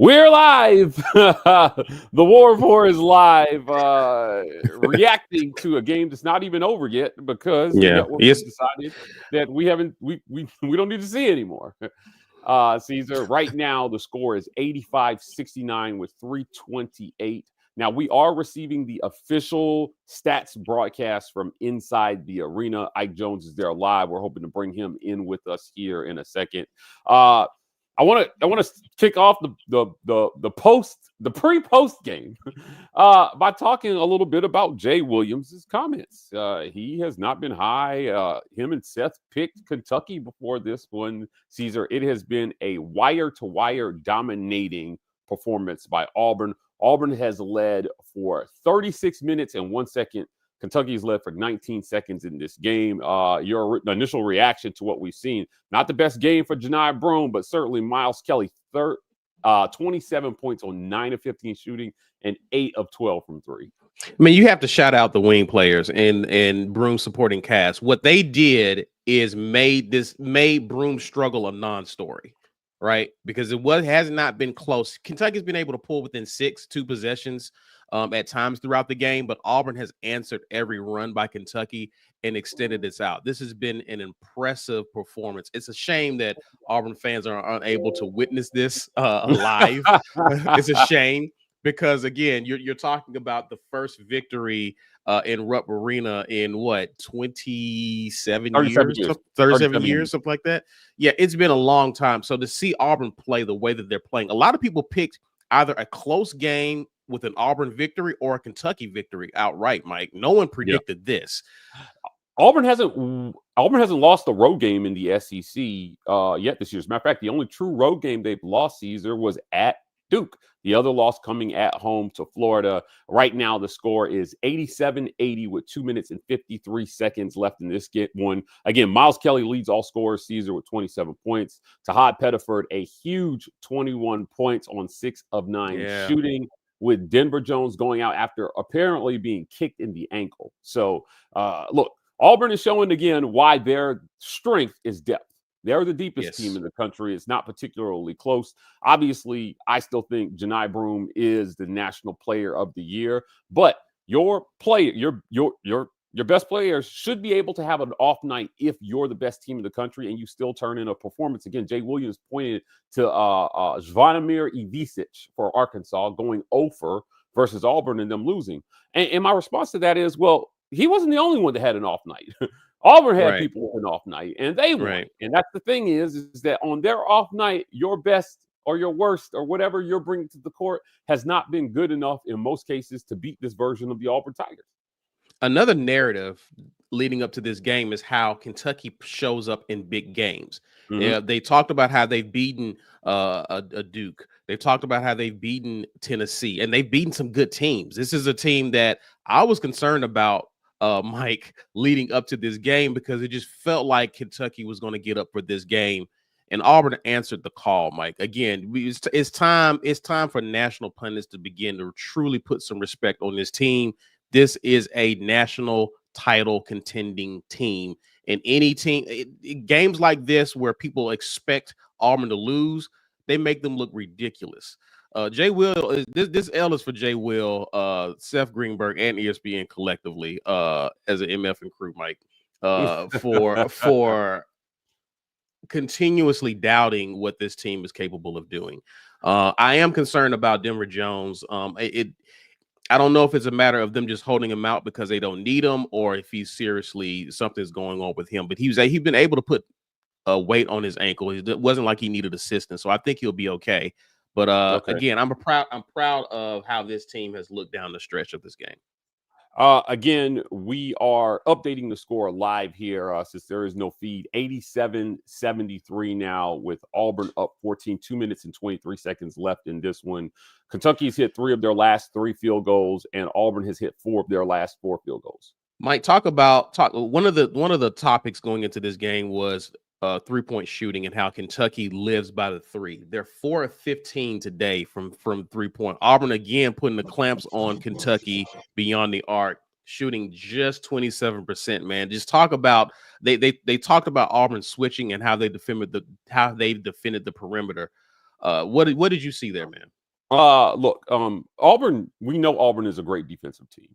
We're live. The War Four is live, reacting to a game that's not even over yet because the network has decided that we don't need to see anymore. Caesar, right now the score is 85-69 with 3:28. Now we are receiving the official stats broadcast from inside the arena. Ike Jones is there live. We're hoping to bring him in with us here in a second. I want to kick off the pre-post game by talking a little bit about Jay Williams' comments. He has not been high. Him and Seth picked Kentucky before this one, Caesar. It has been a wire-to-wire dominating performance by Auburn. Auburn has led for 36 minutes and 1 second. Kentucky's led for 19 seconds in this game. Your initial reaction to what we've seen, not the best game for Janai Broome, but certainly Miles Kelly, 27 points on 9 of 15 shooting and 8 of 12 from three. I mean, you have to shout out the wing players and Broome supporting cast. What they did is made Broome struggle a non-story, right? Because has not been close. Kentucky's been able to pull within 2 possessions at times throughout the game, but Auburn has answered every run by Kentucky and extended this out. This has been an impressive performance. It's a shame that Auburn fans are unable to witness this live. It's a shame because, again, you're talking about the first victory in Rupp Arena in what, 37 years, 37 years, something like that. Yeah, it's been a long time. So to see Auburn play the way that they're playing, a lot of people picked either a close game with an Auburn victory or a Kentucky victory outright, Mike. No one predicted this. Auburn hasn't lost a road game in the SEC yet this year. As a matter of fact, the only true road game they've lost, Caesar, was at Duke. The other loss coming at home to Florida. Right now, the score is 87-80 with 2 minutes and 53 seconds left in this one. Again, Miles Kelly leads all scorers, Caesar, with 27 points. Tahad Pettiford, a huge 21 points on 6 of 9 shooting, with Denver Jones going out after apparently being kicked in the ankle. So, look, Auburn is showing again why their strength is depth. They're the deepest team in the country. It's not particularly close. Obviously, I still think Janai Broome is the national player of the year, but your best players should be able to have an off night if you're the best team in the country and you still turn in a performance. Again, Jay Williams pointed to Zvonimir Ivisic for Arkansas going 0 versus Auburn and them losing. And my response to that is, well, he wasn't the only one that had an off night. Auburn had people with an off night, and they won. And that's the thing is that on their off night, your best or your worst or whatever you're bringing to the court has not been good enough in most cases to beat this version of the Auburn Tigers. Another narrative leading up to this game is how Kentucky shows up in big games. They talked about how they've beaten a Duke. They've talked about how they've beaten Tennessee, and they've beaten some good teams. This is a team that I was concerned about, Mike, leading up to this game because it just felt like Kentucky was going to get up for this game, and Auburn answered the call. Mike, again, it's time for national pundits to begin to truly put some respect on this team. This is a national title contending team, and any team, games like this where people expect Auburn to lose, they make them look ridiculous. Jay Will, this L is for Jay Will, Seth Greenberg, and ESPN collectively as an MF and crew, Mike, for continuously doubting what this team is capable of doing. I am concerned about Denver Jones. I don't know if it's a matter of them just holding him out because they don't need him, or if he's seriously something's going on with him. But he's been able to put weight on his ankle. It wasn't like he needed assistance, so I think he'll be okay. But again, I'm proud of how this team has looked down the stretch of this game. Again, we are updating the score live here since there is no feed. 87-73 now with Auburn up 14, 2 minutes and 23 seconds left in this one. Kentucky's hit 3 of their last 3 field goals, and Auburn has hit 4 of their last 4 field goals. Mike, talk one of the topics going into this game was 3-point shooting and how Kentucky lives by the 3. They're 4 of 15 today from 3-point. Auburn again putting the clamps on Kentucky beyond the arc, shooting just 27%. Man, just talk about they talked about Auburn switching and how they defended the perimeter. What did you see there, man? Look, Auburn. We know Auburn is a great defensive team.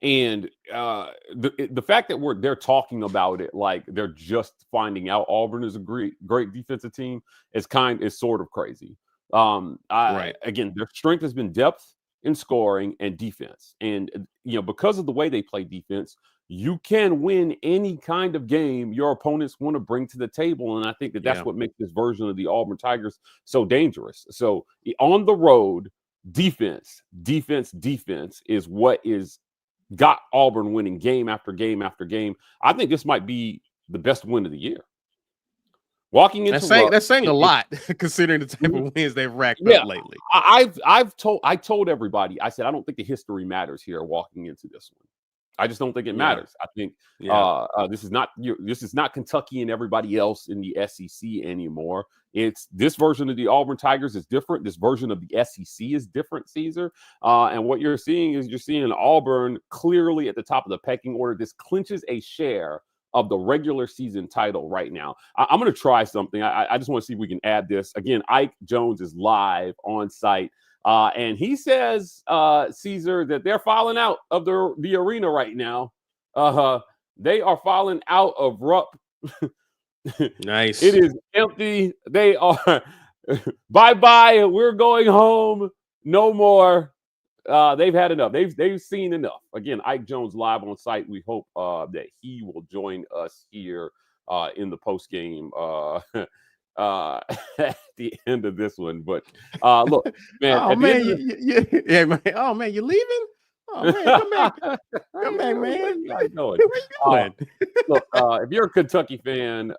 And the fact that they're talking about it like they're just finding out Auburn is a great defensive team is sort of crazy. Right. Again, their strength has been depth in scoring and defense, and because of the way they play defense, you can win any kind of game your opponents want to bring to the table, and I think that's Yeah. what makes this version of the Auburn Tigers so dangerous. So on the road, defense is what is got Auburn winning game after game after game. I think this might be the best win of the year. Walking into That's saying a lot considering the type of wins they've racked up lately. I told everybody, I said, I don't think the history matters here walking into this one. I just don't think it matters. I think this is not Kentucky and everybody else in the SEC anymore. It's this version of the Auburn Tigers is different. This version of the SEC is different, Caesar. And what you're seeing Auburn clearly at the top of the pecking order. This clinches a share of the regular season title right now. I'm going to try something. I just want to see if we can add this. Again, Ike Jones is live on site. And he says, Caesar, that they're falling out of the arena right now. They are falling out of Rupp. Nice. It is empty. They are bye-bye. We're going home. No more. They've had enough. They've seen enough. Again, Ike Jones live on site. We hope that he will join us here in the post game at the end of this one. But look, man. Oh man, yeah, man. Oh man, you leaving? Oh man, come back, man. Where you going? Where you going? Look, if you're a Kentucky fan,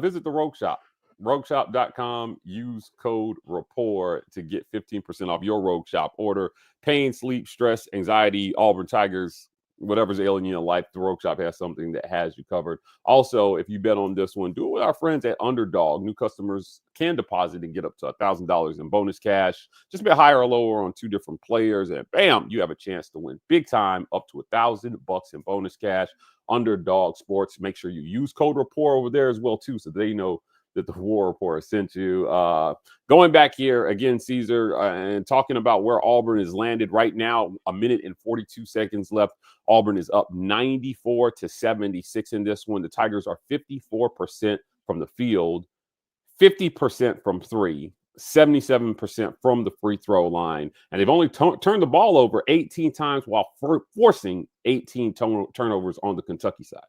visit the Rogue Shop. RogueShop.com. Use code RAPPORT to get 15% off your Rogue Shop order. Pain, sleep, stress, anxiety, Auburn Tigers, whatever's ailing you in life, the Rogue Shop has something that has you covered. Also, if you bet on this one, do it with our friends at Underdog. New customers can deposit and get up to $1,000 in bonus cash. Just be higher or lower on 2 different players, and bam, you have a chance to win big time, up to $1,000 in bonus cash. Underdog Sports. Make sure you use code RAPPORT over there as well too, so they know that the War Report sent you. Going back here again, Caesar, and talking about where Auburn is landed right now, 1 minute and 42 seconds left. Auburn is up 94-76 in this one. The Tigers are 54% from the field, 50% from three, 77% from the free throw line. And they've only turned the ball over 18 times while forcing 18 turnovers on the Kentucky side.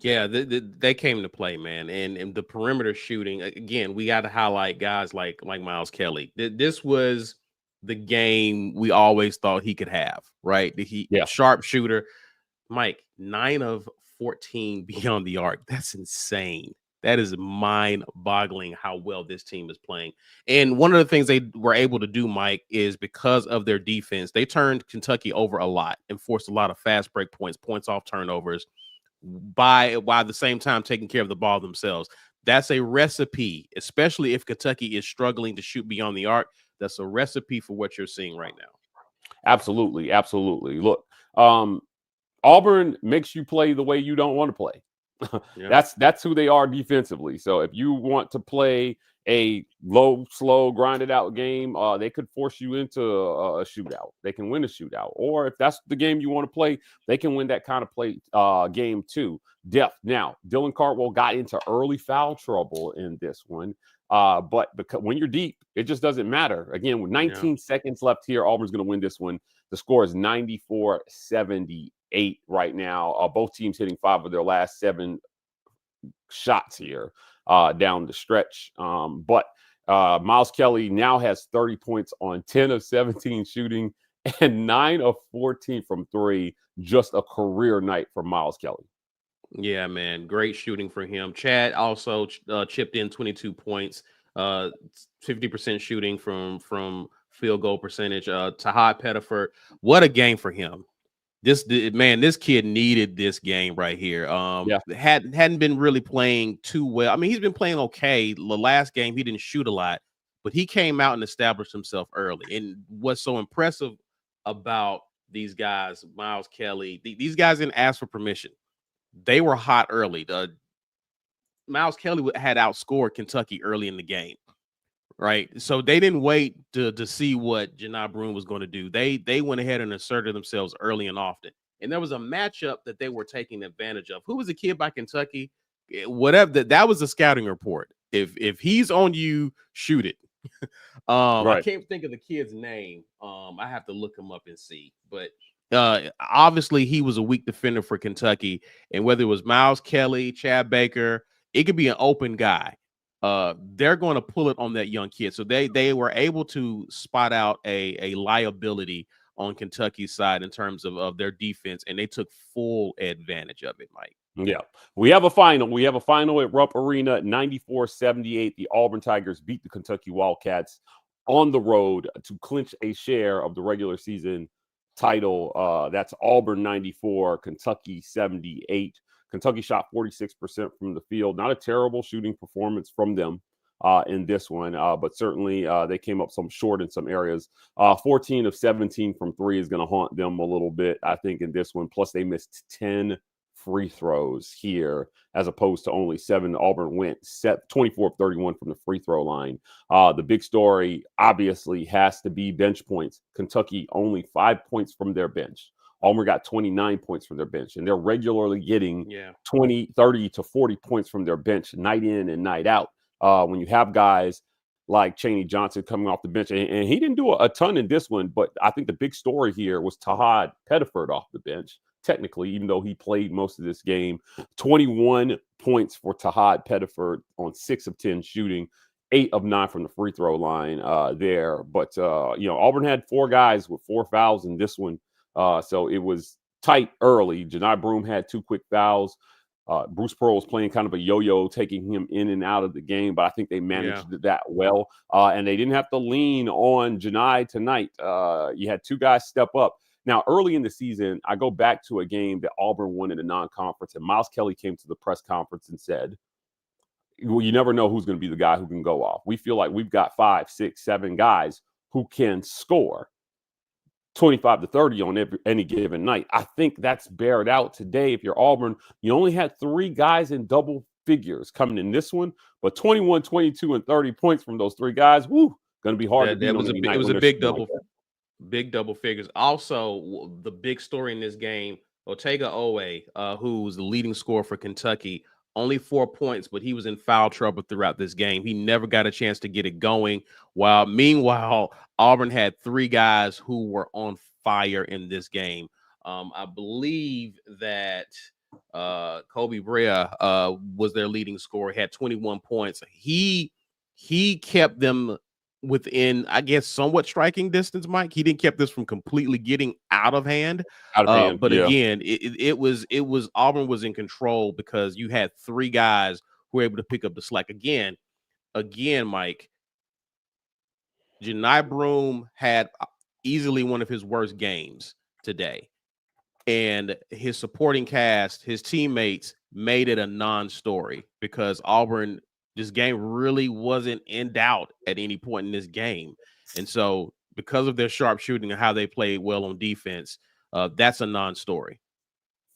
Yeah, they came to play, man, and the perimeter shooting again. We got to highlight guys like Miles Kelly. This was the game we always thought he could have, right? Sharp shooter. Mike, 9 of 14 beyond the arc. That's insane. That is mind-boggling how well this team is playing. And one of the things they were able to do, Mike, is because of their defense, they turned Kentucky over a lot and forced a lot of fast break points off turnovers, while at the same time taking care of the ball themselves. That's a recipe, especially if Kentucky is struggling to shoot beyond the arc. That's a recipe for what you're seeing right now. Absolutely. Look, Auburn makes you play the way you don't want to play. That's who they are defensively. So if you want to play a low, slow, grinded out game, they could force you into a shootout. They can win a shootout. Or if that's the game you want to play, they can win that kind of play game too. Depth. Now, Dylan Cardwell got into early foul trouble in this one. But because when you're deep, it just doesn't matter. Again, with 19 seconds left here, Auburn's going to win this one. The score is 94-78 right now. Both teams hitting 5 of their last 7 shots here down the stretch. But Miles Kelly now has 30 points on 10 of 17 shooting and 9 of 14 from 3. Just a career night for Miles Kelly. Yeah, man. Great shooting for him. Chad also chipped in 22 points, 50% shooting from field goal percentage. Tahad Pettiford, what a game for him. This kid needed this game right here. Hadn't been really playing too well. I mean, he's been playing okay. The last game, he didn't shoot a lot, but he came out and established himself early. And what's so impressive about these guys, Miles Kelly, these guys didn't ask for permission. They were hot early. Miles Kelly had outscored Kentucky early in the game, right? So they didn't wait to see what Janai Broome was going to do. They went ahead and asserted themselves early and often. And there was a matchup that they were taking advantage of. Who was a kid by Kentucky? Whatever that was a scouting report. If he's on you, shoot it. I Right. can't think of the kid's name. I have to look him up and see. But obviously he was a weak defender for Kentucky, and whether it was Miles Kelly, Chad Baker, it could be an open guy. They're going to pull it on that young kid. So they were able to spot out a liability on Kentucky's side in terms of their defense, and they took full advantage of it, Mike. Yeah. We have a final. We have a final at Rupp Arena, 94-78. The Auburn Tigers beat the Kentucky Wildcats on the road to clinch a share of the regular season title. That's Auburn 94, Kentucky 78. Kentucky shot 46% from the field. Not a terrible shooting performance from them in this one, but certainly they came up some short in some areas. 14 of 17 from three is going to haunt them a little bit, I think, in this one. Plus, they missed 10 free throws here as opposed to only 7. Auburn went 24 of 31 from the free throw line. The big story obviously has to be bench points. Kentucky only 5 points from their bench. Auburn got 29 points from their bench, and they're regularly getting 20, 30 to 40 points from their bench night in and night out. When you have guys like Chaney Johnson coming off the bench, and he didn't do a ton in this one, but I think the big story here was Tahad Pettiford off the bench. Technically, even though he played most of this game, 21 points for Tahad Pettiford on 6 of 10 shooting, 8 of 9 from the free throw line there. But, Auburn had 4 guys with 4 fouls in this one. So it was tight early. Janai Broome had 2 quick fouls. Bruce Pearl was playing kind of a yo-yo, taking him in and out of the game, but I think they managed that well. And they didn't have to lean on Janai tonight. You had 2 guys step up. Now, early in the season, I go back to a game that Auburn won in a non-conference, and Miles Kelly came to the press conference and said, well, you never know who's going to be the guy who can go off. We feel like we've got 5, 6, 7 guys who can score 25 to 30 on any given night. I think that's bared out today. If you're Auburn, you only had 3 guys in double figures coming in this one, but 21, 22, and 30 points from those 3 guys, going to be hard to beat on any night. It was a big double. Big double figures. Also, the big story in this game, Otega Owe, who was the leading scorer for Kentucky, only 4 points, but he was in foul trouble throughout this game. He never got a chance to get it going. Meanwhile, Auburn had 3 guys who were on fire in this game. I believe that Kobe Brea was their leading scorer, had 21 points. He kept them within, I guess, somewhat striking distance, Mike. He didn't keep this from completely getting out of hand. But again, it was Auburn was in control because you had 3 guys who were able to pick up the slack. Again, Mike, Janai Broome had easily one of his worst games today. And his supporting cast, his teammates, made it a non-story because Auburn, this game really wasn't in doubt at any point in this game. And so because of their sharp shooting and how they played well on defense, that's a non-story.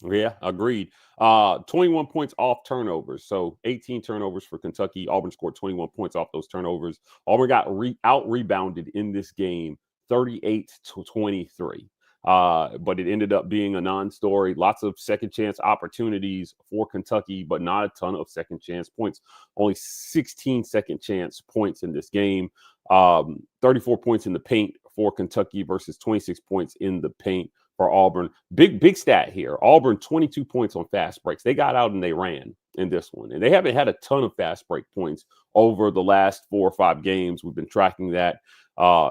Yeah, agreed. 21 points off turnovers. So 18 turnovers for Kentucky. Auburn scored 21 points off those turnovers. Auburn got out-rebounded in this game 38 to 23. But it ended up being a non-story. Lots of second chance opportunities for Kentucky, but not a ton of second chance points. Only 16 second chance points in this game. 34 points in the paint for Kentucky versus 26 points in the paint for Auburn. Big stat here. Auburn, 22 points on fast breaks. They got out and they ran in this one. And they haven't had a ton of fast break points over the last 4 or 5 games. We've been tracking that.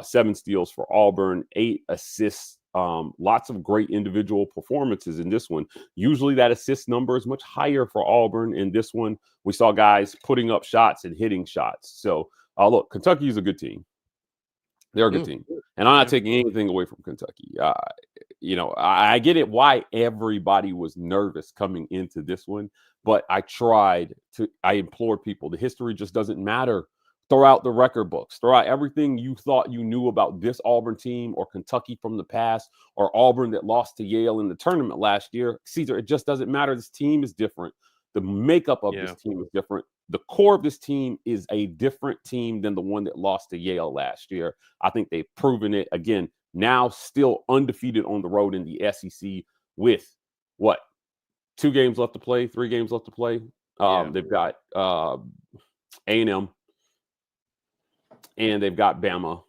7 steals for Auburn, 8 assists. Lots of great individual performances in this one. Usually that assist number is much higher for Auburn. In this one, we saw guys putting up shots and hitting shots. So, look, Kentucky is a good team. They're a good team. And I'm not taking anything away from Kentucky. I get it why everybody was nervous coming into this one, but I implored people. The history just doesn't matter. Throw out the record books. Throw out everything you thought you knew about this Auburn team or Kentucky from the past or Auburn that lost to Yale in the tournament last year. Caesar, it just doesn't matter. This team is different. The makeup of this Yeah. team is different. The core of this team is a different team than the one that lost to Yale last year. I think they've proven it. Again, now still undefeated on the road in the SEC with what? 2 games left to play, 3 games left to play. Yeah. They've got A&M, and they've got Bama,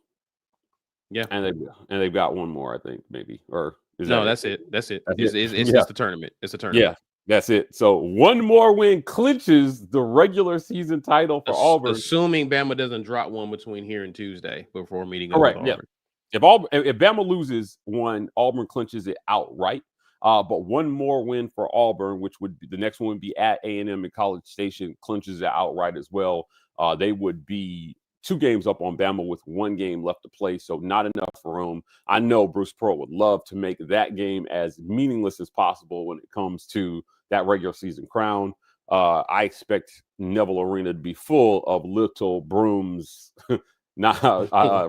Yeah. and they've got one more, I think, maybe. Or is No, that that's it. That's it. That's It's, it. it's, it's, Yeah. it's the tournament. It's a Yeah, tournament. that's it. So one more win clinches the regular season title for Auburn. Assuming Bama doesn't drop one between here and Tuesday before meeting up with Correct. Yeah. Auburn. If Bama loses one, Auburn clinches it outright. But one more win for Auburn, which would be the next one would be at A&M in College Station, clinches it outright as well. They would be 2 games up on Bama with 1 game left to play, so not enough room. I know Bruce Pearl would love to make that game as meaningless as possible when it comes to that regular season crown. I expect Neville Arena to be full of little brooms, not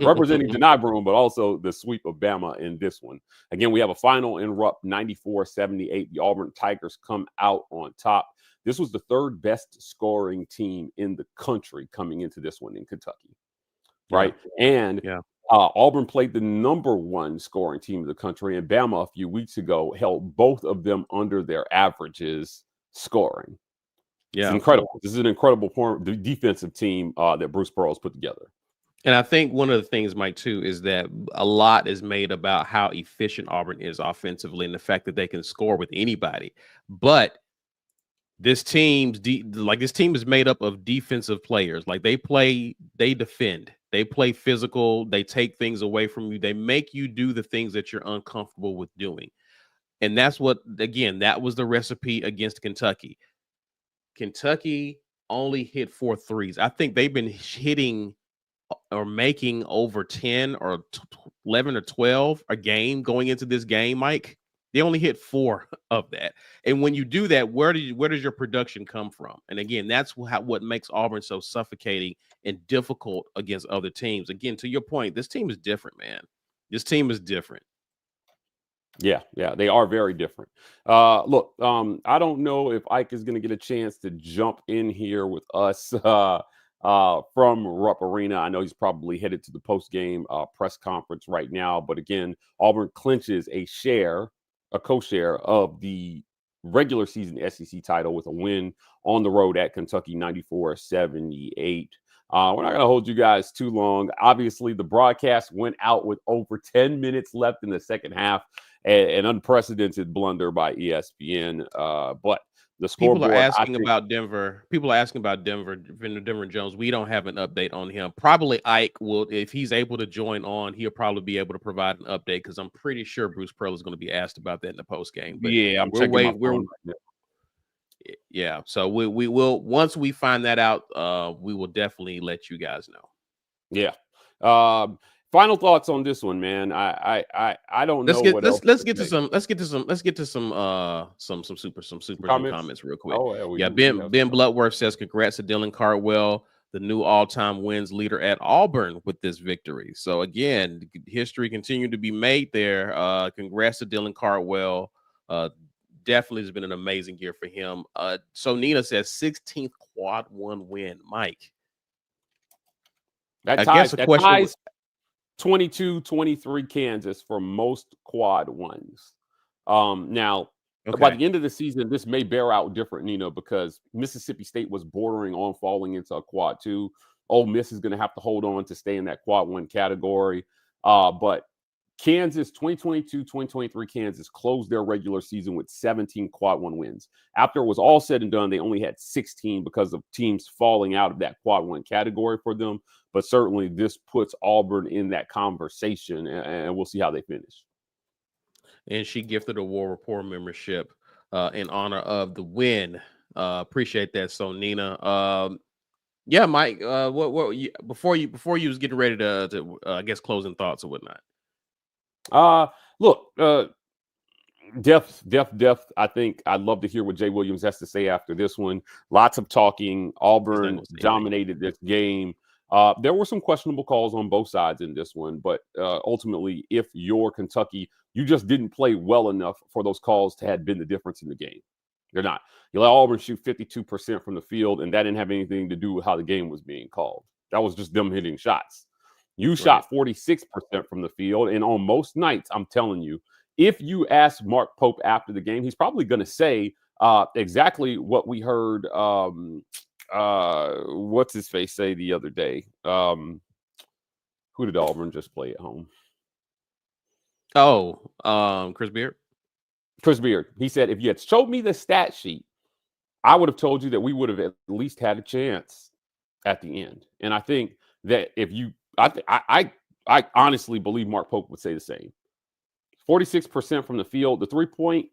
representing Janai Broom, but also the sweep of Bama in this one. Again, we have a final in Rupp, 94-78. The Auburn Tigers come out on top. This was the 3rd best scoring team in the country coming into this one in Kentucky, right? Yeah. And Yeah. Auburn played the number 1 scoring team in the country, and Bama a few weeks ago held both of them under their averages scoring. Yeah. It's incredible. This is an incredible defensive team that Bruce Pearl has put together. And I think one of the things, Mike, too, is that a lot is made about how efficient Auburn is offensively and the fact that they can score with anybody. But this team is made up of defensive players. Like they defend, they play physical, they take things away from you, they make you do the things that you're uncomfortable with doing. And that's what, again, that was the recipe against Kentucky. Kentucky only hit 4 threes. I think they've been hitting or making over 10 or 11 or 12 a game going into this game, Mike. They only hit 4 of that. And when you do that, where does your production come from? And again, that's what makes Auburn so suffocating and difficult against other teams. Again, to your point, this team is different, man. This team is different. Yeah, they are very different. Look, I don't know if Ike is going to get a chance to jump in here with us from Rupp Arena. I know he's probably headed to the post-game press conference right now. But again, Auburn clinches a co-share of the regular season SEC title with a win on the road at Kentucky, 94-78. We're not going to hold you guys too long. Obviously, the broadcast went out with over 10 minutes left in the second half. An unprecedented blunder by ESPN. But the scoreboard. People are asking about Denver. People are asking about Denver Jones. We don't have an update on him. Probably Ike will, if he's able to join on, he'll probably be able to provide an update because I'm pretty sure Bruce Pearl is going to be asked about that in the post game. But yeah, I'm checking my phone right now. Yeah, so we will, once we find that out, we will definitely let you guys know. Yeah. Final thoughts on this one, man. I don't know what else. Let's get to some super comments real quick. Oh, yeah, Ben Bloodworth says congrats to Dylan Cardwell, the new all-time wins leader at Auburn with this victory. So again, history continued to be made there. Congrats to Dylan Cardwell. Definitely has been an amazing year for him. So Nina says 16th quad 1 win. Mike, that ties 22-23 Kansas for most quad 1s. Now, by the end of the season, this may bear out different, Nino, because Mississippi State was bordering on falling into a quad 2. Ole Miss is going to have to hold on to stay in that quad 1 category. But Kansas, 2022-2023 Kansas closed their regular season with 17 quad 1 wins. After it was all said and done, they only had 16 because of teams falling out of that quad 1 category for them. But certainly this puts Auburn in that conversation, and we'll see how they finish. And she gifted a War Report membership in honor of the win. Appreciate that. So Nina, yeah, Mike, what before you was getting ready to I guess closing thoughts or whatnot. Look, depth. I think I'd love to hear what Jay Williams has to say after this one. Lots of talking. Auburn dominated this game. There were some questionable calls on both sides in this one, but ultimately, if you're Kentucky, you just didn't play well enough for those calls to have been the difference in the game. They're not. You let Auburn shoot 52% from the field, and that didn't have anything to do with how the game was being called. That was just them hitting shots. You Right. shot 46% from the field, and on most nights, I'm telling you, if you ask Mark Pope after the game, he's probably going to say exactly what we heard. What's his face say the other day? Who did Auburn just play at home? Chris Beard. Chris Beard. He said, if you had showed me the stat sheet, I would have told you that we would have at least had a chance at the end. And I think that if you, I honestly believe Mark Pope would say the same. 46% from the field. The 3-point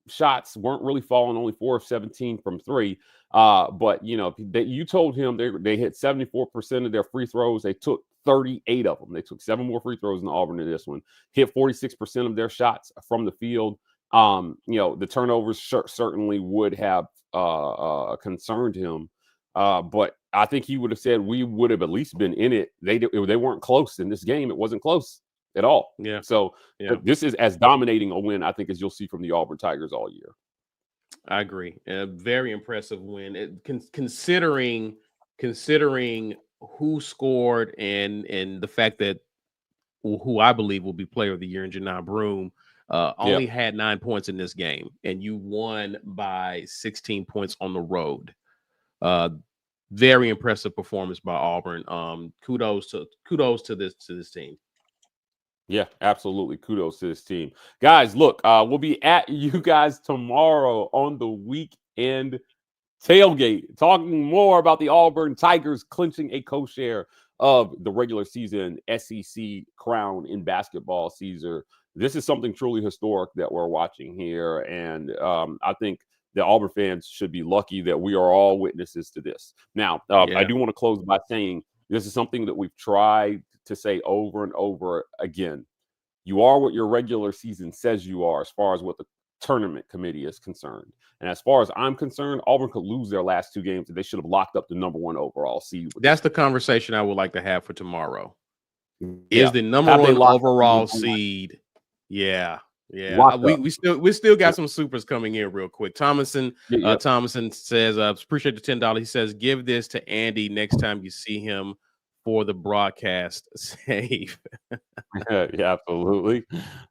shots weren't really falling, only 4 of 17 from 3. But you told him they hit 74% of their free throws. They took 38 of them. They took 7 more free throws than Auburn in this one. Hit 46% of their shots from the field. The turnovers certainly would have concerned him. But I think he would have said we would have at least been in it. They weren't close in this game. It wasn't close at all. Yeah. So this is as dominating a win, I think, as you'll see from the Auburn Tigers all year. I agree. A very impressive win. Considering who scored and the fact that who I believe will be player of the year in Janai Broome only had 9 points in this game, and you won by 16 points on the road. Very impressive performance by Auburn. Kudos to this team. Yeah, absolutely. Kudos to this team. Guys, look, we'll be at you guys tomorrow on the weekend tailgate, talking more about the Auburn Tigers clinching a co-share of the regular season SEC crown in basketball season. This is something truly historic that we're watching here. And I think the Auburn fans should be lucky that we are all witnesses to this. Now, I do want to close by saying this is something that we've tried to say over and over again. You are what your regular season says you are as far as what the tournament committee is concerned. And as far as I'm concerned, Auburn could lose their last 2 games and they should have locked up the #1 overall seed. That's the conversation I would like to have for tomorrow. Is the #1 overall seed? Yeah. We still got some supers coming in real quick. Thomason says, appreciate the $10. He says, give this to Andy next time you see him for the broadcast save. Yeah, absolutely.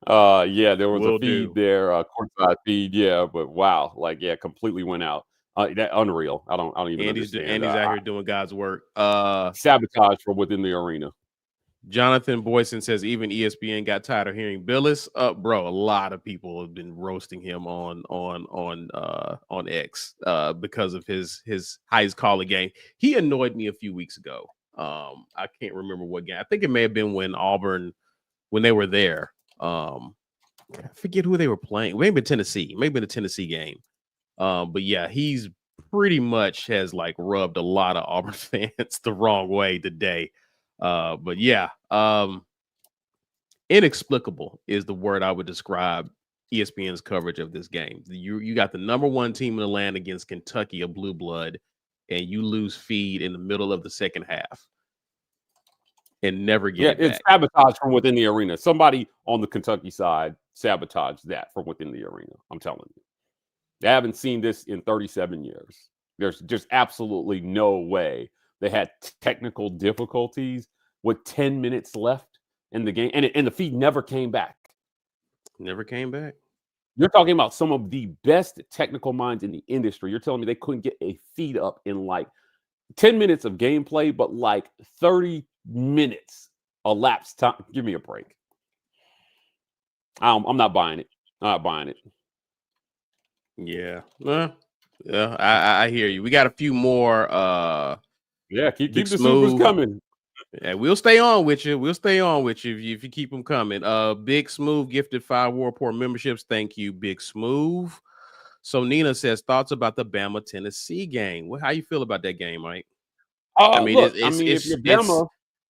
There was a feed there, courtside feed. Yeah, but wow, completely went out. That unreal. I don't even understand. Andy's out here doing God's work. Sabotage from within the arena. Jonathan Boyson says even ESPN got tired of hearing Billis. Bro, a lot of people have been roasting him on X because of his how he's called a game. He annoyed me a few weeks ago. I can't remember what game. I think it may have been when they were there. I forget who they were playing. Maybe Tennessee. Maybe the Tennessee game. But yeah, he's pretty much has rubbed a lot of Auburn fans the wrong way today. But yeah, inexplicable is the word I would describe ESPN's coverage of this game. You got the #1 team in the land against Kentucky, a blue blood, and you lose feed in the middle of the second half and never get it back. It's sabotage from within the arena. Somebody on the Kentucky side sabotaged that from within the arena. I'm telling you. They haven't seen this in 37 years. There's just absolutely no way. They had technical difficulties with 10 minutes left in the game, and the feed never came back. Never came back. You're talking about some of the best technical minds in the industry. You're telling me they couldn't get a feed up in 10 minutes of gameplay, but 30 minutes elapsed time. Give me a break. I'm not buying it. I'm not buying it. Yeah. I hear you. We got a few more. Keep the supers coming. Yeah, we'll stay on with you. If you keep them coming. Big Smooth gifted 5 Warport memberships. Thank you, Big Smooth. So Nina says thoughts about the Bama Tennessee game. How you feel about that game, Mike? It's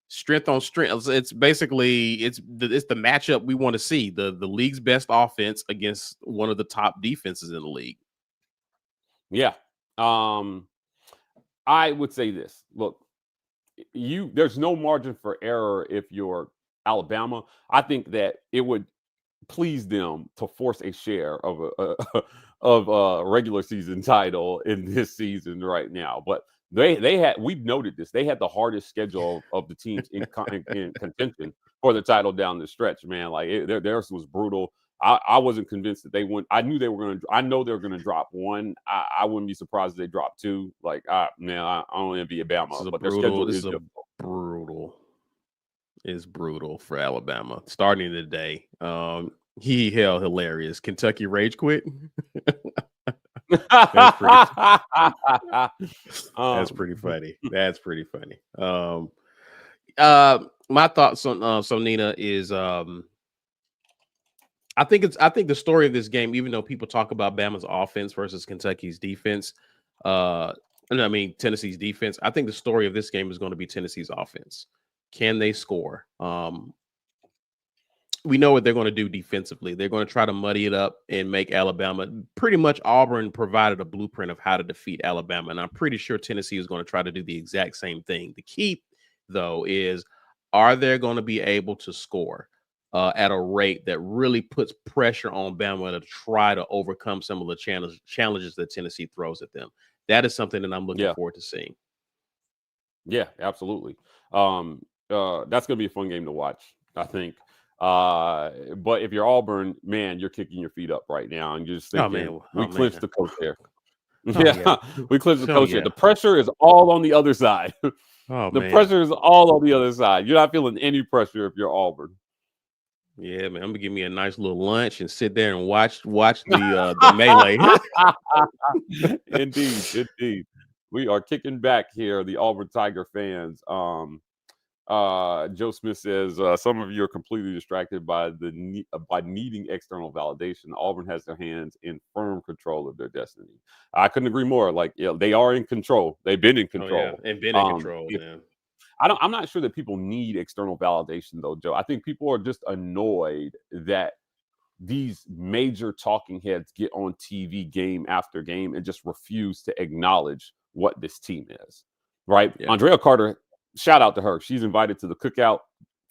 strength on strength. It's basically it's the matchup we want to see. The league's best offense against one of the top defenses in the league. Yeah. I would say this. Look, there's no margin for error if you're Alabama. I think that it would please them to force a share of regular season title in this season right now. But we've noted this. They had the hardest schedule of the teams in contention for the title down the stretch, man. Like theirs was brutal. I wasn't convinced that they wouldn't. I knew they were going to. I know they were going to drop one. I wouldn't be surprised if they dropped two. Like, man, I don't envy Alabama, but their schedule is difficult. It's brutal for Alabama starting today. Hilarious. Kentucky rage quit. That's pretty funny. That's pretty funny. My thoughts on Nina is I think the story of this game, even though people talk about Bama's offense versus Kentucky's defense, Tennessee's defense, I think the story of this game is going to be Tennessee's offense. Can they score? We know what they're going to do defensively. They're going to try to muddy it up and make Alabama. Pretty much Auburn provided a blueprint of how to defeat Alabama, and I'm pretty sure Tennessee is going to try to do the exact same thing. The key, though, is are they going to be able to score at a rate that really puts pressure on Bama to try to overcome some of the challenges that Tennessee throws at them? That is something that I'm looking forward to seeing. Yeah, absolutely. That's going to be a fun game to watch, I think. But if you're Auburn, man, you're kicking your feet up right now, and you're just thinking, we clinched the coach there. We clinched the coach here. The pressure is all on the other side. Pressure is all on the other side. You're not feeling any pressure if you're Auburn. Yeah, man, I'm gonna give me a nice little lunch and sit there and watch the melee. Indeed. We are kicking back here, the Auburn Tiger fans. Joe Smith says some of you are completely distracted by needing external validation. Auburn has their hands in firm control of their destiny. I couldn't agree more. Like, they are in control. They've been in control. And been in control, man. I'm not sure that people need external validation, though, Joe. I think people are just annoyed that these major talking heads get on TV game after game and just refuse to acknowledge what this team is, right? Yeah. Andrea Carter, shout out to her. She's invited to the cookout,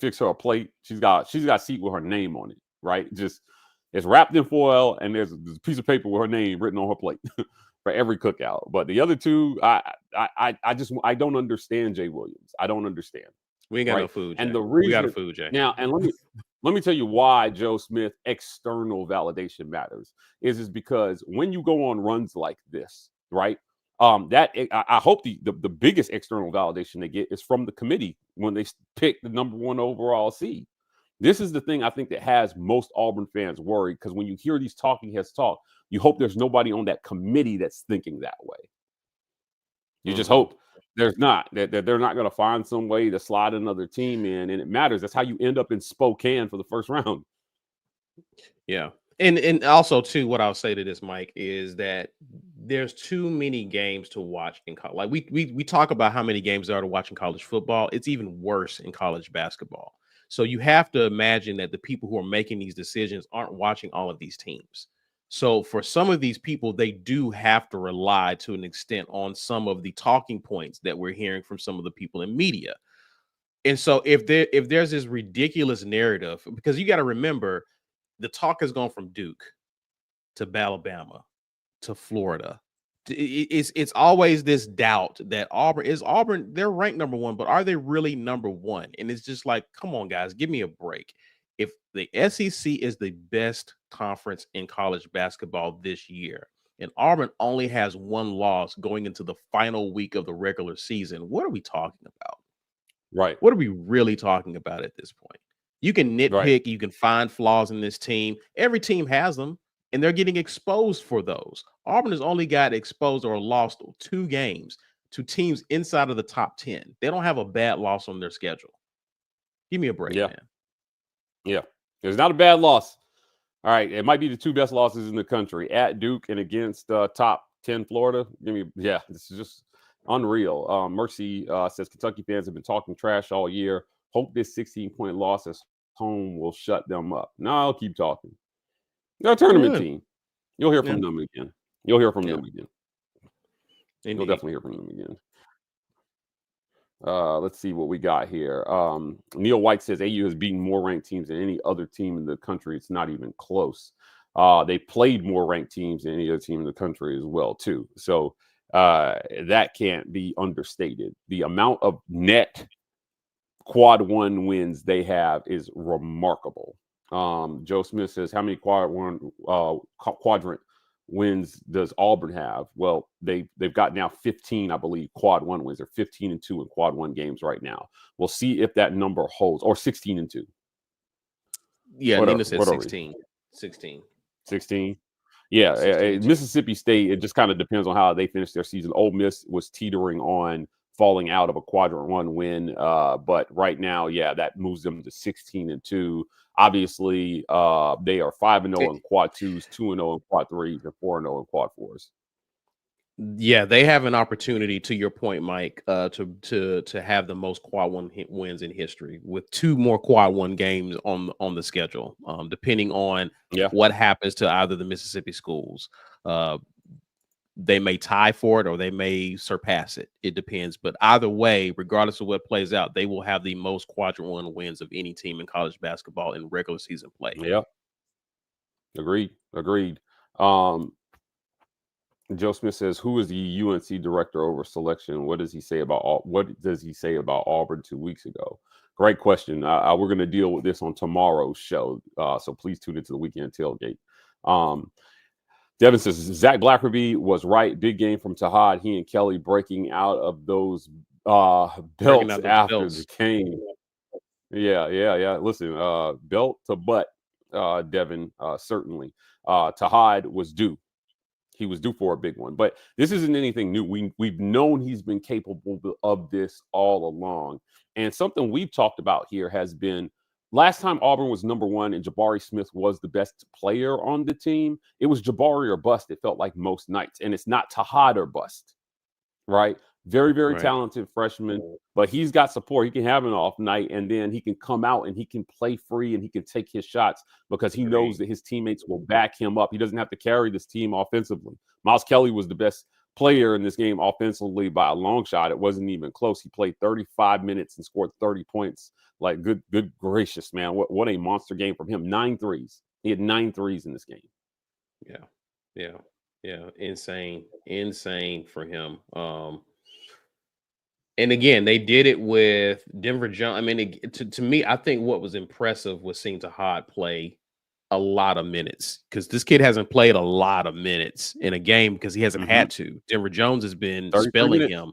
fix her a plate. She's got a seat with her name on it, right? Just it's wrapped in foil, and there's a piece of paper with her name written on her plate for every cookout. But the other two, I don't understand Jay Williams. I don't understand. We ain't got no food, Jay. And the reason we got a food, Jay. Now, and let me tell you why, Joe Smith, external validation matters is because when you go on runs like this, right? I hope the biggest external validation they get is from the committee when they pick the number 1 overall seed. This is the thing I think that has most Auburn fans worried, because when you hear these talking heads talk, you hope there's nobody on that committee that's thinking that way. You just hope there's not, that they're not going to find some way to slide another team in, and it matters. That's how you end up in Spokane for the first round. Yeah. And also, too, what I'll say to this, Mike, is that there's too many games to watch in college. Like we talk about how many games there are to watch in college football. It's even worse in college basketball. So you have to imagine that the people who are making these decisions aren't watching all of these teams. So for some of these people, they do have to rely to an extent on some of the talking points that we're hearing from some of the people in media. And so if there's this ridiculous narrative, because you got to remember, the talk has gone from Duke to Alabama to Florida. It's always this doubt that Auburn, they're ranked number 1, but are they really number 1? And it's just like, come on, guys, give me a break. If the SEC is the best conference in college basketball this year, and Auburn only has 1 loss going into the final week of the regular season, what are we talking about? Right. What are we really talking about at this point? You can nitpick, you can find flaws in this team. Every team has them, and they're getting exposed for those. Auburn has only got exposed or lost 2 games to teams inside of the top 10. They don't have a bad loss on their schedule. Give me a break, man. Yeah. It's not a bad loss. All right. It might be the 2 best losses in the country, at Duke and against top 10 Florida. This is just unreal. Mercy says Kentucky fans have been talking trash all year. Hope this 16-point loss at home will shut them up. No, I'll keep talking. They're a tournament team. You'll hear from them again. You'll hear from them again. You'll definitely hear from them again. Let's see what we got here. Neil White says AU has beaten more ranked teams than any other team in the country. It's not even close. They played more ranked teams than any other team in the country as well, too. So that can't be understated. The amount of net quad one wins they have is remarkable. Joe Smith says, how many quadrant wins does Auburn have? Well, they've got now 15, I believe, quad one wins. They're 15-2 in quad one games right now. We'll see if that number holds, or 16-2. Yeah, Nina said 16. 16. 16. Yeah, 16. Mississippi State, it just kind of depends on how they finish their season. Ole Miss was teetering on falling out of a quadrant one win. But right now, yeah, that moves them to 16-2. Obviously, they are 5-0 in quad twos, 2-0 in quad threes, and 4-0 in quad fours. Yeah, they have an opportunity, to your point, Mike, to have the most quad one wins in history, with 2 more quad one games on the schedule, depending on what happens to either the Mississippi schools. They may tie for it or they may surpass it. It depends. But either way, regardless of what plays out, they will have the most quadrant one wins of any team in college basketball in regular season play. Yeah. Agreed. Joe Smith says, who is the UNC director over selection? What does he say about Auburn 2 weeks ago? Great question. We're going to deal with this on tomorrow's show. So please tune into the weekend tailgate. Devin says, Zach Blackerby was right. Big game from Tahad. He and Kelly breaking out of those belts after the game. Yeah. Listen, belt to butt, Devin, certainly. Tahad was due. He was due for a big one. But this isn't anything new. We've known he's been capable of this all along. And something we've talked about here has been, last time Auburn was number one and Jabari Smith was the best player on the team, it was Jabari or bust, it felt like, most nights. And it's not Tahad or bust, right? Very, very talented freshman, but he's got support. He can have an off night, and then he can come out and he can play free and he can take his shots because he knows that his teammates will back him up. He doesn't have to carry this team offensively. Miles Kelly was the best player in this game offensively by a long shot. It wasn't even close. He played 35 minutes and scored 30 points. Like, good gracious, man. What a monster game from him. 9 threes. He had 9 threes in this game. Yeah. Insane for him. And again, they did it with Denver Jones. I mean, to me, I think what was impressive was seeing Tahad play a lot of minutes, because this kid hasn't played a lot of minutes in a game because he hasn't had to. Denver Jones has been spelling him,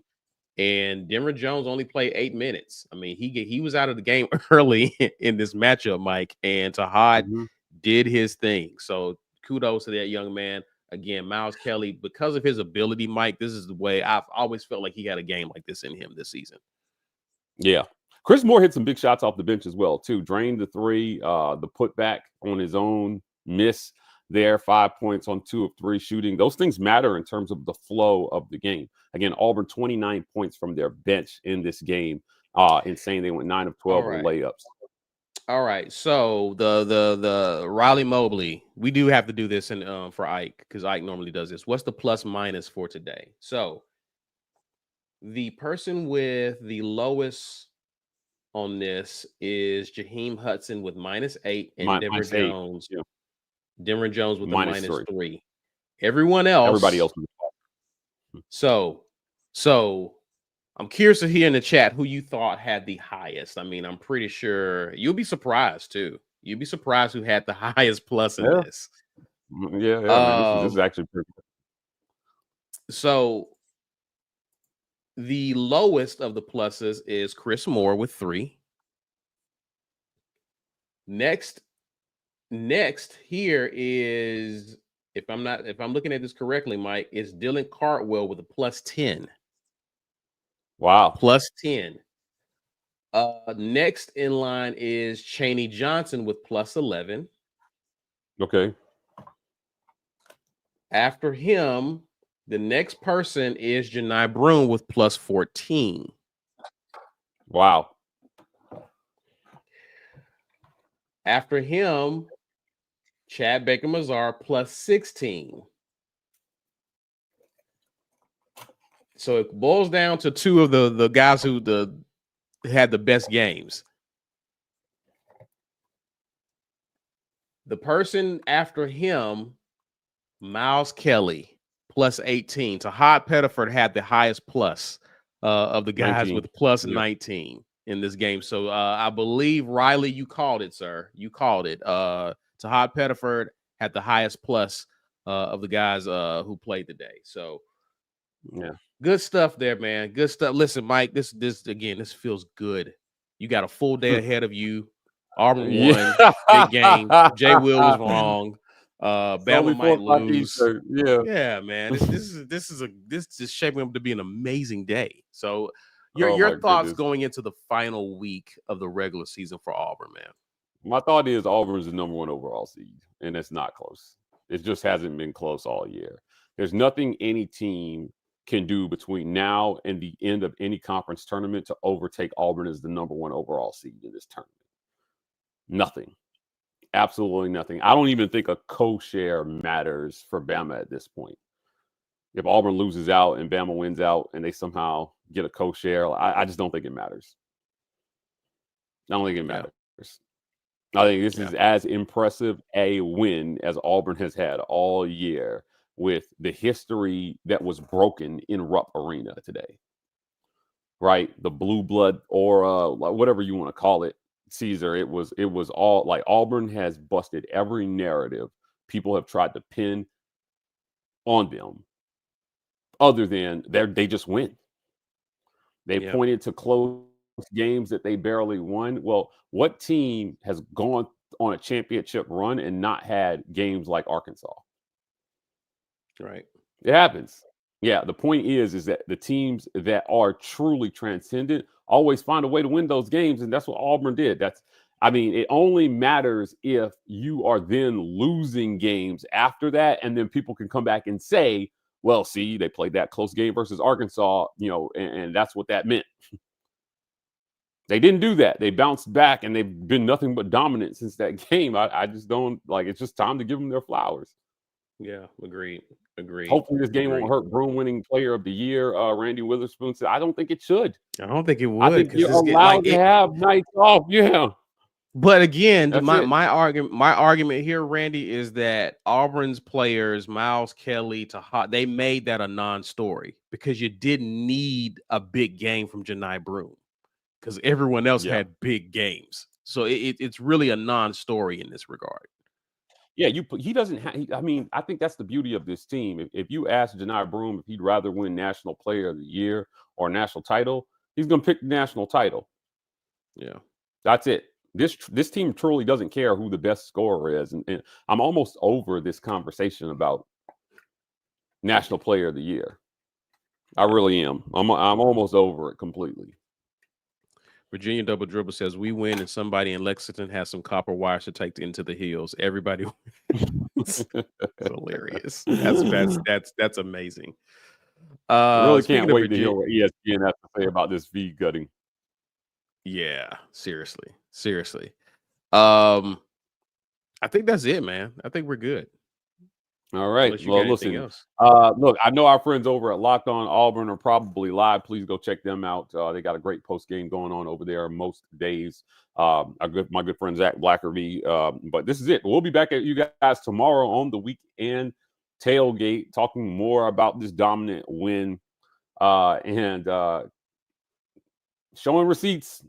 and Denver Jones only played 8 minutes. I mean, he was out of the game early in this matchup, Mike, and Tahad did his thing. So kudos to that young man. Again, Miles Kelly, because of his ability, Mike, this is the way I've always felt like he had a game like this in him this season. Yeah. Chris Moore hit some big shots off the bench as well, too. Drained the 3, the putback on his own miss there, 5 points on 2 of 3 shooting. Those things matter in terms of the flow of the game. Again, Auburn, 29 points from their bench in this game. Insane. They went 9 of 12 with layups. All right, so the Riley Mobley, we do have to do this for Ike, because Ike normally does this. What's the plus minus for today? So the person with the lowest on this is Jaheim Hudson with -8, and Denver Jones. Yeah. Denver Jones with the -3. Everybody else. So I'm curious to hear in the chat who you thought had the highest. I mean, I'm pretty sure you'll be surprised too. You'll be surprised who had the highest plus in this. Yeah, man. This is actually pretty good. So the lowest of the pluses is Chris Moore with 3. Next here is, if I'm looking at this correctly, Mike, is Dylan Cardwell with a +10. Wow. +10. Next in line is Chaney Johnson with +11. Okay. After him, the next person is Janai Broom with +14. Wow. After him, Chad Baker Mazar +16. So it boils down to 2 of the guys who had the best games. The person after him, Miles Kelly, plus 18. Tahad Pettiford had the highest plus of the guys 19. with plus Yeah. 19 in this game. So I believe, Riley, you called it, sir. You called it. Tahad Pettiford had the highest plus of the guys who played today. So Yeah. good stuff there, man. Good stuff. Listen, Mike, this again, this feels good. You got a full day ahead of you. Auburn won. Yeah. Big game. Jay Will was wrong. Sold me Bama might 4 o'clock lose. T-shirt. Yeah. Yeah, man. This is shaping up to be an amazing day. So Oh your my thoughts goodness. going into the final week of the regular season for Auburn, man. My thought is Auburn's the #1 overall seed, and it's not close. It just hasn't been close all year. There's nothing any team can do between now and the end of any conference tournament to overtake Auburn as the #1 overall seed in this tournament. Nothing. Absolutely nothing. I don't even think a co-share matters for Bama at this point. If Auburn loses out and Bama wins out and they somehow get a co-share, I just don't think it matters. I don't think it matters. I think this is as impressive a win as Auburn has had all year with the history that was broken in Rupp Arena today. Right? The blue blood aura, whatever you want to call it, Caesar, it was all like Auburn has busted every narrative people have tried to pin on them other than they just win. They pointed to close games that they barely won. Well, what team has gone on a championship run and not had games like Arkansas? Right. It happens. Yeah, the point is that the teams that are truly transcendent always find a way to win those games, and that's what Auburn did. It only matters if you are then losing games after that, and then people can come back and say, well, see, they played that close game versus Arkansas, and that's what that meant. They didn't do that. They bounced back, and they've been nothing but dominant since that game. I just don't it's just time to give them their flowers. Yeah, agreed. Hopefully this game won't hurt Broom winning player of the year. Randy Witherspoon said, I don't think it should. I don't think it would. I think you're allowed to have nights off. Yeah. But again, That's my argument here, Randy, is that Auburn's players, Miles Kelly, they made that a non-story because you didn't need a big game from Janai Broom because everyone else had big games. So it's really a non-story in this regard. Yeah, he doesn't have. I think that's the beauty of this team. If you ask Janai Broom if he'd rather win National Player of the Year or national title, he's going to pick the national title. Yeah, that's it. This team truly doesn't care who the best scorer is, and I'm almost over this conversation about National Player of the Year. I really am. I'm almost over it completely. Virginia Double Dribble says we win, and somebody in Lexington has some copper wires to take into the hills. Everybody wins. Hilarious. That's amazing. I really can't wait to hear what ESPN has to say about this feed cutting. Yeah, seriously. I think that's it, man. I think we're good. All right. Well, listen. Look, I know our friends over at Locked On Auburn are probably live. Please go check them out. They got a great post game going on over there most days. My good friend Zach Blackerby. But this is it. We'll be back at you guys tomorrow on the weekend tailgate, talking more about this dominant win and showing receipts,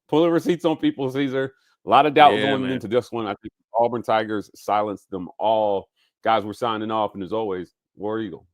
pulling receipts on people. Caesar, a lot of doubt going into this one. I think Auburn Tigers silenced them all. Guys, we're signing off, and as always, War Eagle.